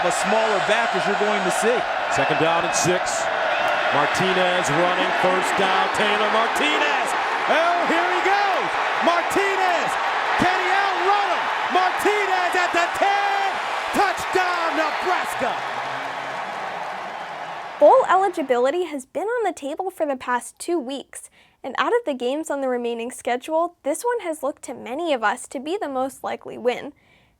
A smaller back as you're going to see. Second down and 6. Martinez running, first down, Taylor Martinez. Oh, here he goes. Martinez. Can he outrun him? Martinez at the 10. Touchdown, Nebraska. Bowl eligibility has been on the table for the past 2 weeks, and out of the games on the remaining schedule, this one has looked to many of us to be the most likely win.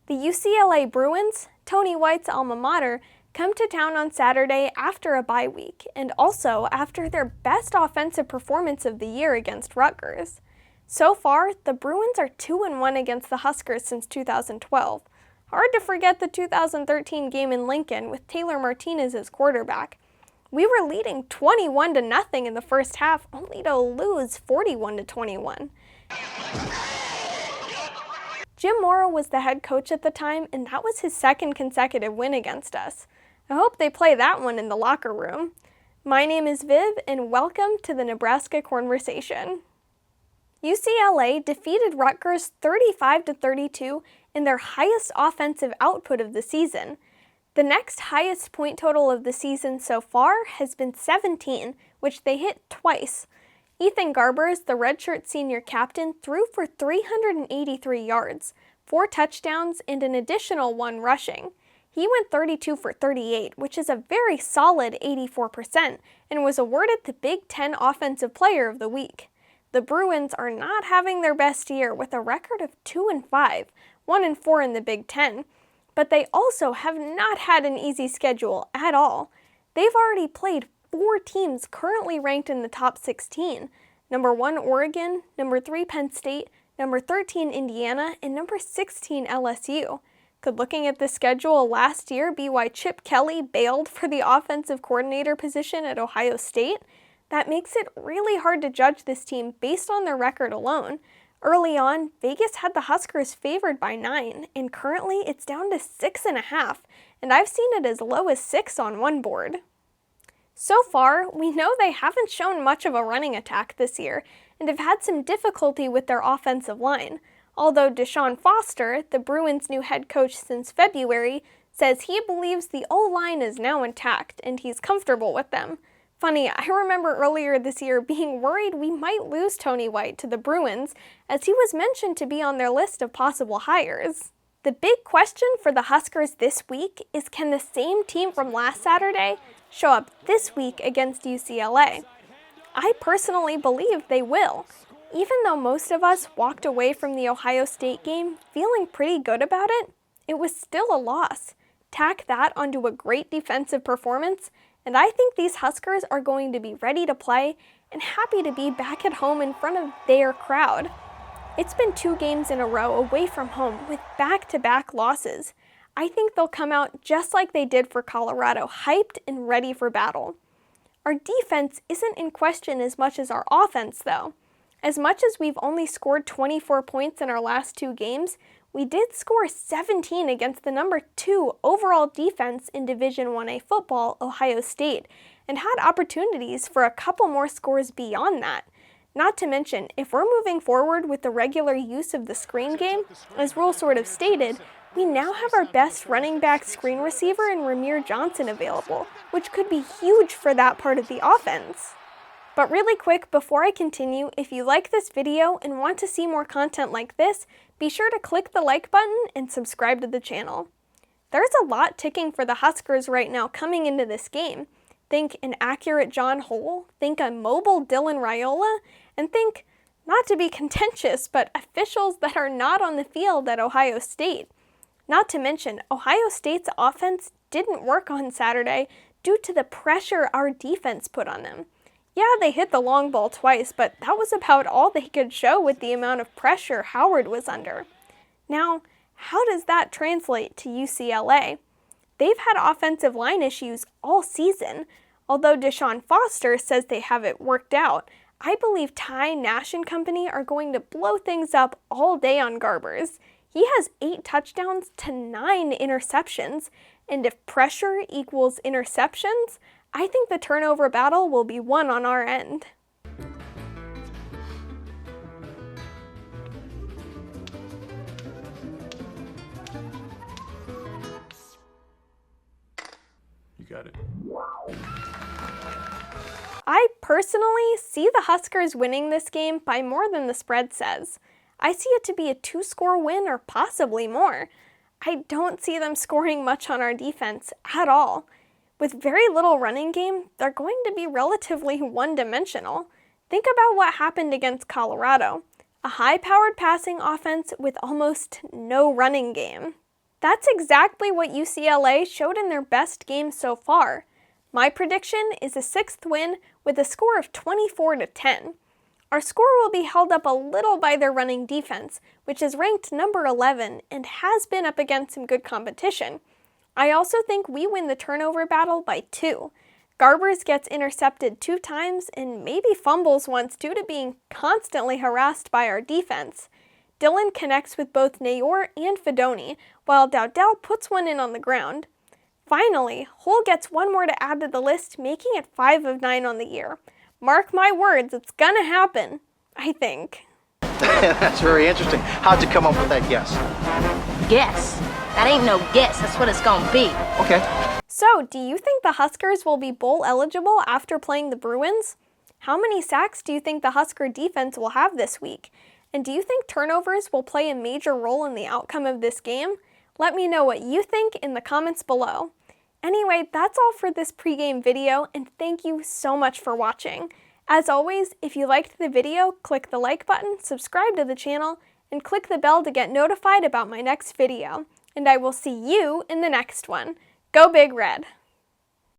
The UCLA Bruins, Tony White's alma mater, come to town on Saturday after a bye week, and also after their best offensive performance of the year against Rutgers. So far, the Bruins are 2-1 against the Huskers since 2012. Hard to forget the 2013 game in Lincoln with Taylor Martinez as quarterback. We were leading 21-0 in the first half, only to lose 41-21. Jim Mora was the head coach at the time, and that was his second consecutive win against us. I hope they play that one in the locker room. My name is Viv, and welcome to the Nebraska Conversation. UCLA defeated Rutgers 35-32 in their highest offensive output of the season. The next highest point total of the season so far has been 17, which they hit twice. Ethan Garbers, the redshirt senior captain, threw for 383 yards, 4 touchdowns, and an additional 1 rushing. He went 32 for 38, which is a very solid 84%, and was awarded the Big Ten Offensive Player of the Week. The Bruins are not having their best year with a record of 2-5, 1-4 in the Big Ten, but they also have not had an easy schedule at all. They've already played 4 teams currently ranked in the top 16, number 1 Oregon, number 3 Penn State, number 13 Indiana, and number 16 LSU. Could looking at the schedule last year be why Chip Kelly bailed for the offensive coordinator position at Ohio State? That makes it really hard to judge this team based on their record alone. Early on, Vegas had the Huskers favored by 9, and currently it's down to 6.5, and I've seen it as low as 6 on one board. So far, we know they haven't shown much of a running attack this year, and have had some difficulty with their offensive line. Although Deshaun Foster, the Bruins' new head coach since February, says he believes the O-line is now intact, and he's comfortable with them. Funny, I remember earlier this year being worried we might lose Tony White to the Bruins, as he was mentioned to be on their list of possible hires. The big question for the Huskers this week is, can the same team from last Saturday show up this week against UCLA? I personally believe they will. Even though most of us walked away from the Ohio State game feeling pretty good about it, it was still a loss. Tack that onto a great defensive performance, and I think these Huskers are going to be ready to play and happy to be back at home in front of their crowd. It's been 2 games in a row away from home with back-to-back losses. I think they'll come out just like they did for Colorado, hyped and ready for battle. Our defense isn't in question as much as our offense, though. As much as we've only scored 24 points in our last 2 games, we did score 17 against the number 2 overall defense in Division 1A football, Ohio State, and had opportunities for a couple more scores beyond that. Not to mention, if we're moving forward with the regular use of the screen game, as Rule sort of stated, we now have our best running back screen receiver in Ramir Johnson available, which could be huge for that part of the offense. But really quick, before I continue, if you like this video and want to see more content like this, be sure to click the like button and subscribe to the channel. There's a lot ticking for the Huskers right now coming into this game. Think an accurate John Hole, think a mobile Dylan Raiola, and think, not to be contentious, but officials that are not on the field at Ohio State. Not to mention, Ohio State's offense didn't work on Saturday due to the pressure our defense put on them. Yeah, they hit the long ball twice, but that was about all they could show with the amount of pressure Howard was under. Now, how does that translate to UCLA? They've had offensive line issues all season. Although Deshaun Foster says they have it worked out, I believe Ty Nash and company are going to blow things up all day on Garbers. He has 8 touchdowns to 9 interceptions, and if pressure equals interceptions, I think the turnover battle will be won on our end. got it. I personally see the Huskers winning this game by more than the spread says. I see it to be a 2-score win or possibly more. I don't see them scoring much on our defense at all. With very little running game, they're going to be relatively one-dimensional. Think about what happened against Colorado. A high-powered passing offense with almost no running game. That's exactly what UCLA showed in their best game so far. My prediction is a 6th win with a score of 24-10. Our score will be held up a little by their running defense, which is ranked number 11 and has been up against some good competition. I also think we win the turnover battle by 2. Garbers gets intercepted 2 times and maybe fumbles once due to being constantly harassed by our defense. Dylan connects with both Nayor and Fedoni, while Dowdell puts one in on the ground. Finally, Hull gets one more to add to the list, making it 5 of 9 on the year. Mark my words, it's gonna happen, I think. That's very interesting. How'd you come up with that guess? Guess? That ain't no guess, that's what it's gonna be. Okay. So, do you think the Huskers will be bowl eligible after playing the Bruins? How many sacks do you think the Husker defense will have this week? And do you think turnovers will play a major role in the outcome of this game? Let me know what you think in the comments below. Anyway, that's all for this pregame video, and thank you so much for watching. As always, if you liked the video, click the like button, subscribe to the channel, and click the bell to get notified about my next video. And I will see you in the next one. Go Big Red!